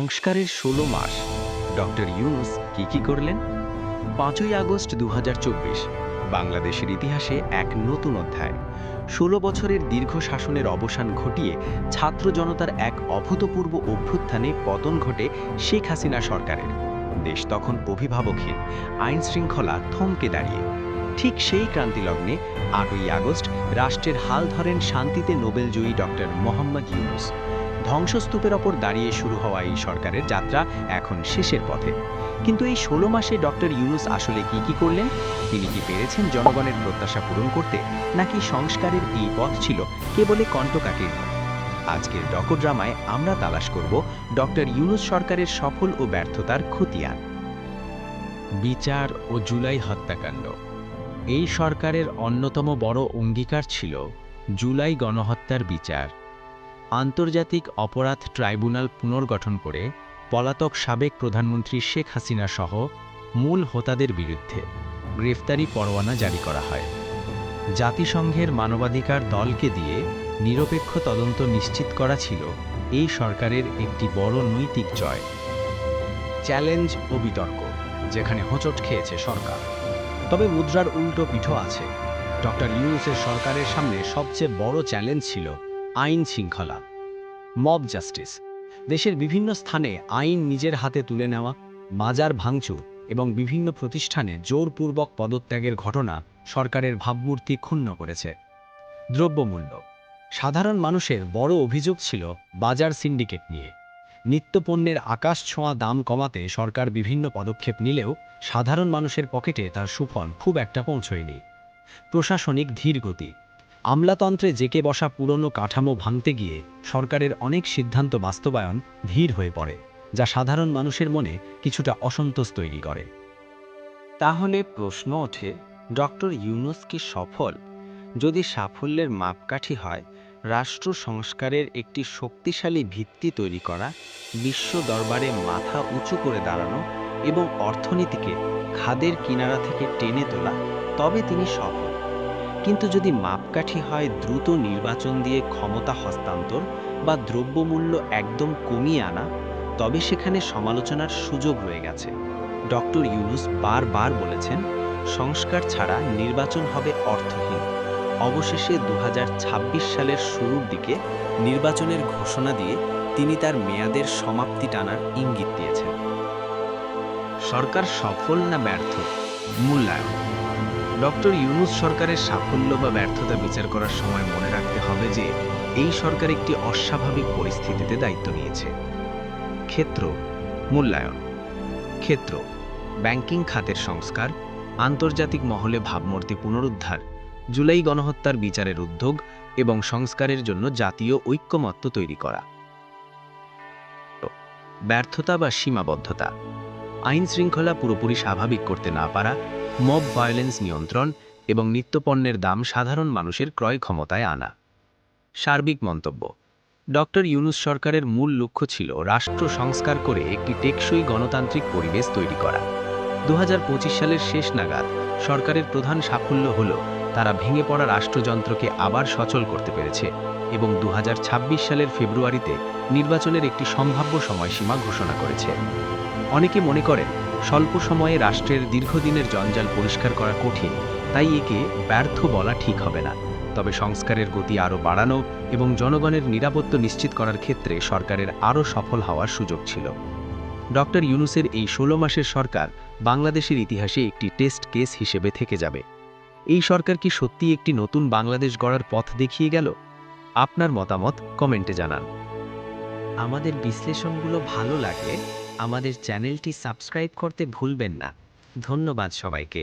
সংস্কারের ১৬ মাস ডক্টর ইউনূস কি করলেন? ৫ই আগস্ট ২০২৪ বাংলাদেশের ইতিহাসে এক নতুন অধ্যায়। ১৬ বছরের দীর্ঘ শাসনের অবসান ঘটিয়ে ছাত্র জনতার এক অভূতপূর্ব অভ্যুত্থানে পতন ঘটে শেখ হাসিনা সরকারের। দেশ তখন অভিভাবকহীন, আইন শৃঙ্খলা থমকে দাঁড়িয়ে। ঠিক সেই ক্রান্তিলগ্নে ৮ই আগস্ট রাষ্ট্রের হাল ধরেন শান্তিতে নোবেলজয়ী ডক্টর মোহাম্মদ ইউনূস। ধ্বংসস্তূপের ওপর দাঁড়িয়ে শুরু হওয়া এই সরকারের যাত্রা এখন শেষের পথে। কিন্তু এই ১৬ মাসে ডক্টর ইউনূস আসলে কি করলেন? তিনি কি পেরেছেন জনগণের প্রত্যাশা পূরণ করতে, নাকি সংস্কারের এই পথ ছিল কেবলই কণ্টকাকীর্ণ? আজকের ডকোড্রামায় আমরা তালাশ করব ডক্টর ইউনূস সরকারের সফল ও ব্যর্থতার খতিয়ান। বিচার ও জুলাই হত্যাকাণ্ড। এই সরকারের অন্যতম বড় অঙ্গীকার ছিল জুলাই গণহত্যার বিচার। আন্তর্জাতিক অপরাধ ট্রাইব্যুনাল পুনর্গঠন করে পলাতক সাবেক প্রধানমন্ত্রী শেখ হাসিনা সহ মূল হোতাদের বিরুদ্ধে গ্রেফতারি পরোয়ানা জারি করা হয়। জাতিসংঘের মানবাধিকার দলকে দিয়ে নিরপেক্ষ তদন্ত নিশ্চিত করা ছিল এই সরকারের একটি বড় নৈতিক জয়। চ্যালেঞ্জ ও বিতর্ক, যেখানে হোঁচট খেয়েছে সরকার। তবে মুদ্রার উল্টো পিঠও আছে। ডক্টর ইউনূসের সরকারের সামনে সবচেয়ে বড় চ্যালেঞ্জ ছিল আইন শৃঙ্খলা, মব জাস্টিস। দেশের বিভিন্ন স্থানে আইন নিজের হাতে তুলে নেওয়া, বাজার ভাঙচুর এবং বিভিন্ন প্রতিষ্ঠানে জোরপূর্বক পদত্যাগের ঘটনা সরকারের ভাবমূর্তি ক্ষুণ্ণ করেছে। দ্রব্যমূল্য। সাধারণ মানুষের বড় অভিযোগ ছিল বাজার সিন্ডিকেট নিয়ে। নিত্যপণ্যের আকাশ ছোঁয়া দাম কমাতে সরকার বিভিন্ন পদক্ষেপ নিলেও সাধারণ মানুষের পকেটে তার সুফল খুব একটা পৌঁছয়নি। প্রশাসনিক ধীরগতি। আমলাতন্ত্রে জেকে বসা পুরনো কাঠামো ভাঙতে গিয়ে সরকারের অনেক সিদ্ধান্ত বাস্তবায়ন ধীর হয়ে পড়ে, যা সাধারণ মানুষের মনে কিছুটা অসন্তোষ তৈরি করে। তাহলে প্রশ্ন ওঠে, ডক্টর ইউনূস কি সফল? যদি সাফল্যের মাপকাঠি হয় রাষ্ট্র সংস্কারের একটি শক্তিশালী ভিত্তি তৈরি করা, বিশ্ব দরবারে মাথা উঁচু করে দাঁড়ানো এবং অর্থনীতিকে খাদের কিনারা থেকে টেনে তোলা, তবে তিনি সফল। কিন্তু যদি মাপকাঠি হয় দ্রুত নির্বাচন দিয়ে ক্ষমতা হস্তান্তর বা দ্রব্যমূল্য একদম কমিয়ে আনা, তবে সেখানে সমালোচনার সুযোগ রয়ে গেছে। ডক্টর ইউনূস বারবার বলেছেন, সংস্কার ছাড়া নির্বাচন হবে অর্থহীন। অবশেষে ২০২৬ সালের শুরুর দিকে নির্বাচনের ঘোষণা দিয়ে তিনি তার মেয়াদের সমাপ্তি টানার ইঙ্গিত দিয়েছেন। সরকার সফল না ব্যর্থ? মূল্যায়ন। ডক্টর ইউনূস সরকারের সাফল্য বা ব্যর্থতা বিচার করার সময় মনে রাখতে হবে যে এই সরকার একটি অস্বাভাবিক পরিস্থিতিতে দায়িত্ব নিয়েছে। ক্ষেত্র মূল্যায়ন। ক্ষেত্র: ব্যাংকিং খাতের সংস্কার, আন্তর্জাতিক মহলে ভাবমূর্তি পুনরুদ্ধার, জুলাই গণহত্যার বিচারের উদ্যোগ এবং সংস্কারের জন্য জাতীয় ঐক্যমত্য তৈরি করা। ব্যর্থতা বা সীমাবদ্ধতা: আইন শৃঙ্খলা পুরোপুরি স্বাভাবিক করতে না পারা, মব ভায়োলেন্স নিয়ন্ত্রণ এবং নিত্যপণ্যের দাম সাধারণ মানুষের ক্রয় ক্ষমতায় আনা। সার্বিক মন্তব্য: ডক্টর ইউনূস সরকারের মূল লক্ষ্য ছিল রাষ্ট্র সংস্কার করে একটি টেকসই গণতান্ত্রিক পরিবেশ তৈরি করা। ২০২৫ সালের শেষ নাগাদ সরকারের প্রধান সাফল্য হল তারা ভেঙে পড়া রাষ্ট্রযন্ত্রকে আবার সচল করতে পেরেছে এবং ২০২৬ সালের ফেব্রুয়ারিতে নির্বাচনের একটি সম্ভাব্য সময়সীমা ঘোষণা করেছে। অনেকে মনে করেন স্বল্প সময়ে রাষ্ট্রের দীর্ঘদিনের জঞ্জাল পরিষ্কার করা কঠিন, তাই একে ব্যর্থ বলা ঠিক হবে না। তবে সংস্কারের গতি আরও বাড়ানো এবং জনগণের নিরাপত্তা নিশ্চিত করার ক্ষেত্রে সরকারের আরও সফল হওয়ার সুযোগ ছিল। ডক্টর ইউনূসের এই ১৬ মাসের সরকার বাংলাদেশের ইতিহাসে একটি টেস্ট কেস হিসেবে থেকে যাবে। এই সরকার কি সত্যি একটি নতুন বাংলাদেশ গড়ার পথ দেখিয়ে গেল? আপনার মতামত কমেন্টে জানান। আমাদের বিশ্লেষণগুলো ভালো লাগলে আমাদের চ্যানেলটি সাবস্ক্রাইব করতে ভুলবেন না। ধন্যবাদ সবাইকে।